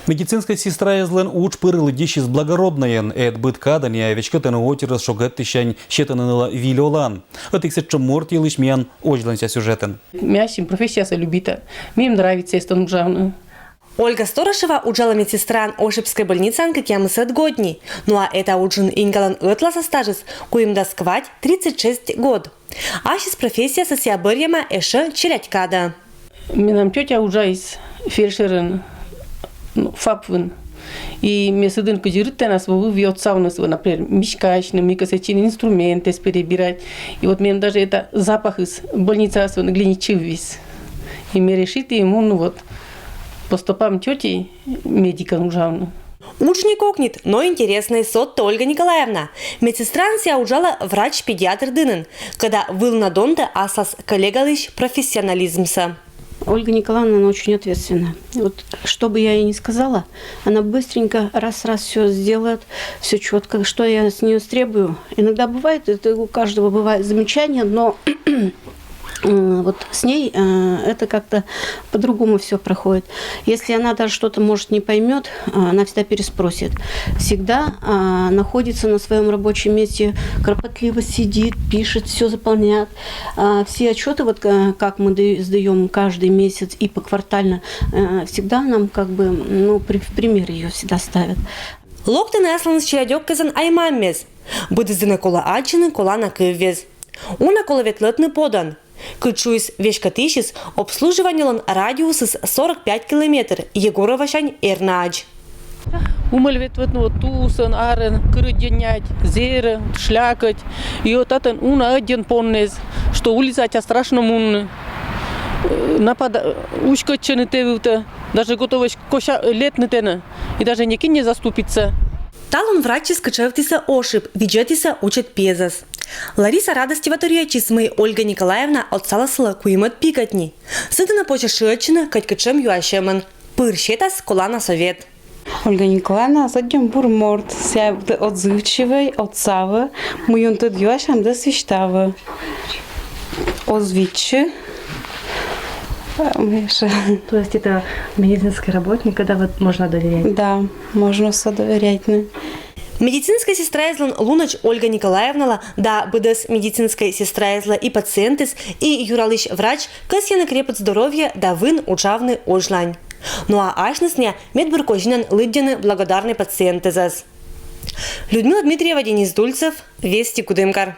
Медицинская сестра езлен уч пырылы дищис благороднаен, эд быт кадан я вечкатен отерас шогет тищань щетаныныла вилиолан. Отыксет чоморт елыш миян ожланся сюжетен. Мясим профессия любита. Мне нравится это нужно. Ольга Сторожева учала медсестран Ошибской больницы как 70 годни. Ну а это уджин ингалан отла со стажис, куим досквать 36 год. А сейчас профессия со сиабырьяма эше челядькада. Нам тетя ужайс фельдшерен фапвен. И мне сын козирит нас вывьет сауна, например, мешкачный, микосечин инструменты перебирать. И вот мне даже это запах из больницы глиничив весь. И мне решит ему, ну вот, по стопам тети медика нужно. Уж не кокнет, но интересный сот Ольга Николаевна. Медсестран себя ужала врач-педиатр дынен, когда был на донте асас коллегалыш профессионализмса. Ольга Николаевна, она очень ответственна. Вот, что бы я ей ни сказала, она быстренько раз-раз все сделает, все четко. Что я с нее требую? Иногда бывает, это у каждого бывает замечание, но вот с ней это как-то по-другому все проходит. Если она даже что-то, может, не поймет, она всегда переспросит. Всегда находится на своем рабочем месте, кропотливо сидит, пишет, все заполняет. Все отчеты, вот как мы сдаем каждый месяц и поквартально, всегда нам как бы, ну, в пример ее всегда ставят. Локты наслан с челядек казан аймаммез. Будыздыны кола ачины, кола на кыввез. Уна кола ветлетны подан. Кычуис вешкатышис обслуживаниелон радиус из 45 километр. Егоровашань эрнач. Умаль вот тусан, арен, крыденять, зеры, шлякать. И вот это уна один поннез, что улица тебя страшно мунны. Напада ушкачены тевута, даже готовость коша летны тена. И даже никакие не заступится. Талон врачи скачавтися ошиб, виджетися учат пезас. Лариса радостива торячисмы Ольга Николаевна отсаласла куимат пикатни. Сыдана почешечина катькачем юашемен. Пырщетас кола на совет. Ольга Николаевна заднем бурморт, ся отзывчивой, отсава, муюн тут юашам да свищтава. Озвичи. То есть это медицинский работник, когда вот можно доверять? Да, можно доверять. Медицинская сестра излан Лунач Ольга Николаевна, да быдас медицинская сестра изла и пациентис, и юралыш врач, касьяна крепот здоровья, да вын учавны ожлань. Ну а ашнесня медбуркожинан лыддяны благодарный пациенты зас. Людмила Дмитриева, Денис Дульцев, Вести Кудымкар.